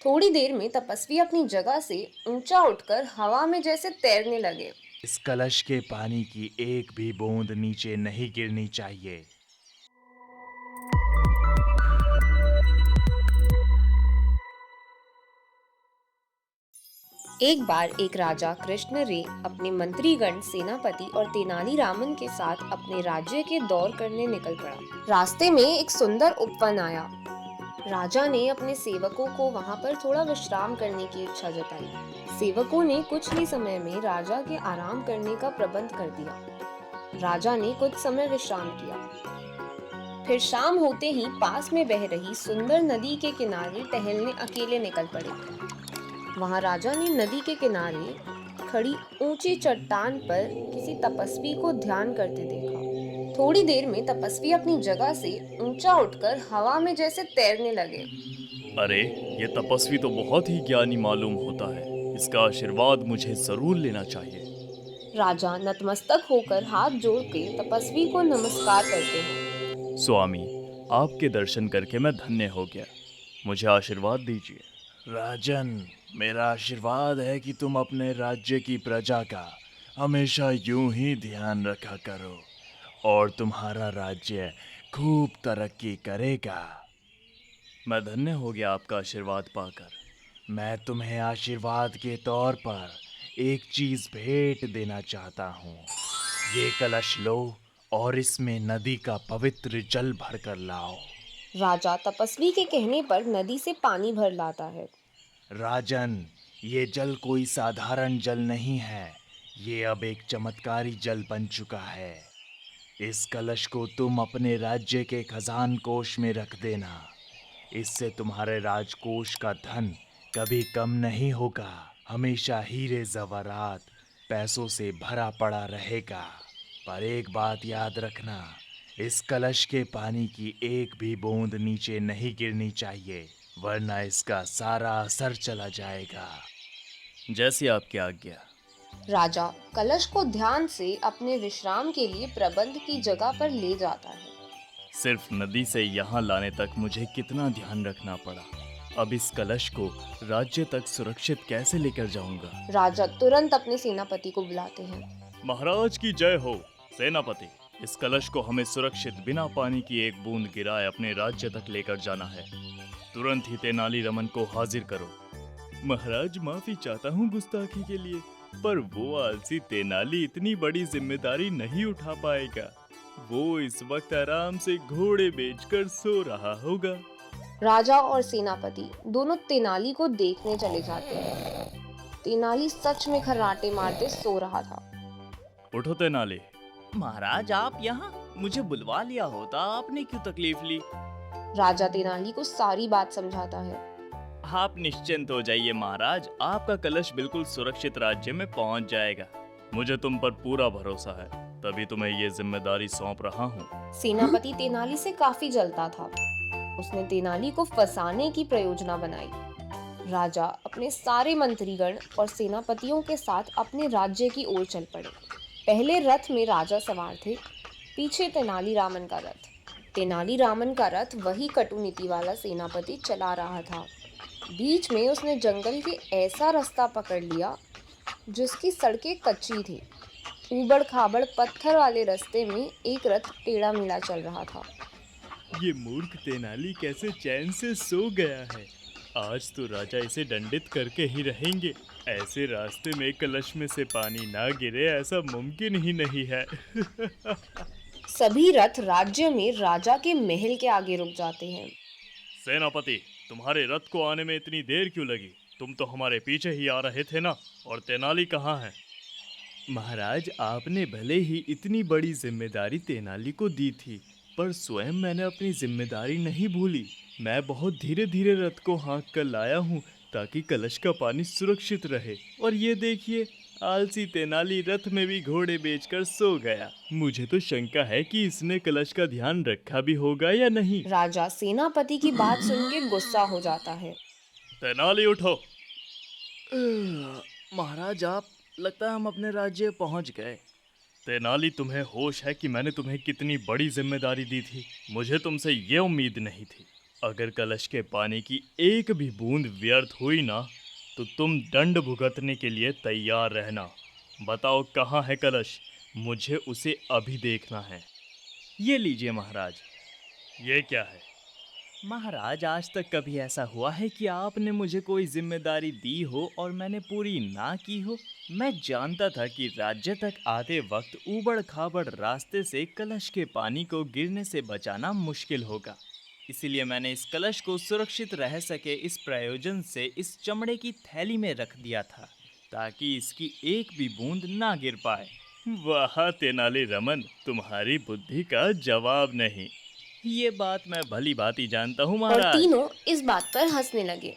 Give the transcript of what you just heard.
थोड़ी देर में तपस्वी अपनी जगह से ऊंचा उठकर हवा में जैसे तैरने लगे। इस कलश के पानी की एक भी बूंद नीचे नहीं गिरनी चाहिए। एक बार एक राजा कृष्ण रे अपने मंत्रीगण सेनापति और तेनालीरामन के साथ अपने राज्य के दौर करने निकल पड़ा। रास्ते में एक सुंदर उपवन आया। राजा ने अपने सेवकों को वहां पर थोड़ा विश्राम करने की इच्छा जताई। सेवकों ने कुछ ही समय में राजा के आराम करने का प्रबंध कर दिया। राजा ने कुछ समय विश्राम किया। फिर शाम होते ही पास में बह रही सुंदर नदी के किनारे टहलने अकेले निकल पड़े। वहां राजा ने नदी के किनारे खड़ी ऊंची चट्टान पर किसी तपस्वी को ध्यान करते देखा। थोड़ी देर में तपस्वी अपनी जगह से ऊंचा उठकर हवा में जैसे तैरने लगे। अरे, ये तपस्वी तो बहुत ही ज्ञानी मालूम होता है। इसका आशीर्वाद मुझे जरूर लेना चाहिए। राजा नतमस्तक होकर हाथ जोड़ के तपस्वी को नमस्कार करते हैं। स्वामी, आपके दर्शन करके मैं धन्य हो गया। मुझे आशीर्वाद दीजिए। राजन, मेरा आशीर्वाद है कि तुम अपने राज्य की प्रजा का हमेशा यूं ही ध्यान रखा करो और तुम्हारा राज्य खूब तरक्की करेगा। मैं धन्य हो गया आपका आशीर्वाद पाकर। मैं तुम्हें आशीर्वाद के तौर पर एक चीज भेंट देना चाहता हूँ। ये कलश लो और इसमें नदी का पवित्र जल भरकर लाओ। राजा तपस्वी के कहने पर नदी से पानी भर लाता है। राजन, ये जल कोई साधारण जल नहीं है। ये अब एक चमत्कारी जल बन चुका है। इस कलश को तुम अपने राज्य के खजान कोष में रख देना। इससे तुम्हारे राजकोष का धन कभी कम नहीं होगा। हमेशा हीरे जवाहरात पैसों से भरा पड़ा रहेगा। पर एक बात याद रखना, इस कलश के पानी की एक भी बूंद नीचे नहीं गिरनी चाहिए, वरना इसका सारा असर चला जाएगा। जैसी आपकी आज्ञा। राजा कलश को ध्यान से अपने विश्राम के लिए प्रबंध की जगह पर ले जाता है। सिर्फ नदी से यहाँ लाने तक मुझे कितना ध्यान रखना पड़ा। अब इस कलश को राज्य तक सुरक्षित कैसे लेकर जाऊंगा? राजा तुरंत अपने सेनापति को बुलाते हैं। महाराज की जय हो। सेनापति, इस कलश को हमें सुरक्षित बिना पानी की एक बूंद गिराए अपने राज्य तक लेकर जाना है। तुरंत ही तेनालीरामन को हाजिर करो। महाराज, माफी चाहता हूँ गुस्ताखी के लिए, पर वो आलसी तेनाली इतनी बड़ी जिम्मेदारी नहीं उठा पाएगा। वो इस वक्त आराम से घोड़े बेचकर सो रहा होगा। राजा और सेनापति दोनों तेनाली को देखने चले जाते हैं। तेनाली सच में खर्राटे मारते सो रहा था। उठो तेनाली। महाराज, आप यहाँ? मुझे बुलवा लिया होता, आपने क्यों तकलीफ ली? राजा तेनाली को सारी बात समझाता है। आप निश्चिंत हो जाइए महाराज, आपका कलश बिल्कुल सुरक्षित राज्य में पहुंच जाएगा। मुझे तुम पर पूरा भरोसा है, तभी तुम्हें ये जिम्मेदारी सौंप रहा हूँ। सेनापति तेनाली से काफी जलता था। उसने तेनाली को फंसाने की प्रयोजना बनाई। राजा अपने सारे मंत्रीगण और सेनापतियों के साथ अपने राज्य की ओर चल पड़े। पहले रथ में राजा सवार थे, पीछे तेनालीरामन का रथ। तेनालीरामन का रथ वही कटुनीति वाला सेनापति चला रहा था। बीच में उसने जंगल के ऐसा रास्ता पकड़ लिया जिसकी सड़कें कच्ची थी। ऊबड़ खाबड़ पत्थर वाले रास्ते में एक रथ टेढ़ा मेढ़ा चल रहा था। ये मूर्ख तेनाली कैसे चैन से सो गया है। आज तो राजा इसे दंडित करके ही रहेंगे। ऐसे रास्ते में कलश में से पानी ना गिरे, ऐसा मुमकिन ही नहीं है। सभी रथ राज्य में राजा के महल के आगे रुक जाते हैं। सेनापति, तुम्हारे रथ को आने में इतनी देर क्यों लगी? तुम तो हमारे पीछे ही आ रहे थे ना। और तेनाली कहाँ है? महाराज, आपने भले ही इतनी बड़ी जिम्मेदारी तेनाली को दी थी, पर स्वयं मैंने अपनी जिम्मेदारी नहीं भूली। मैं बहुत धीरे धीरे रथ को हाँक कर लाया हूँ ताकि कलश का पानी सुरक्षित रहे। और ये देखिए, आलसी तेनाली रथ में भी घोड़े बेचकर सो गया। मुझे तो शंका है कि इसने कलश का ध्यान रखा भी होगा या नहीं। राजा सेनापति की बात सुन के गुस्सा हो जाता है। तेनाली उठो। महाराज, आप लगता है हम अपने राज्य पहुँच गए। तेनाली, तुम्हें होश है कि मैंने तुम्हें कितनी बड़ी जिम्मेदारी दी थी? मुझे तुमसे ये उम्मीद नहीं थी। अगर कलश के पानी की एक भी बूंद व्यर्थ हुई ना, तो तुम दंड भुगतने के लिए तैयार रहना। बताओ कहाँ है कलश? मुझे उसे अभी देखना है। ये लीजिए महाराज। ये क्या है? महाराज, आज तक कभी ऐसा हुआ है कि आपने मुझे कोई जिम्मेदारी दी हो और मैंने पूरी ना की हो? मैं जानता था कि राज्य तक आते वक्त ऊबड़ खाबड़ रास्ते से कलश के पानी को गिरने से बचाना मुश्किल होगा। इसीलिए मैंने इस कलश को सुरक्षित रह सके इस प्रयोजन से इस चमड़े की थैली में रख दिया था, ताकि इसकी एक भी बूंद ना गिर पाए। वाह तेनालीरामन, तुम्हारी बुद्धि का जवाब नहीं। ये बात मैं भली भांति जानता हूँ और महाराज। तीनों इस बात पर हंसने लगे।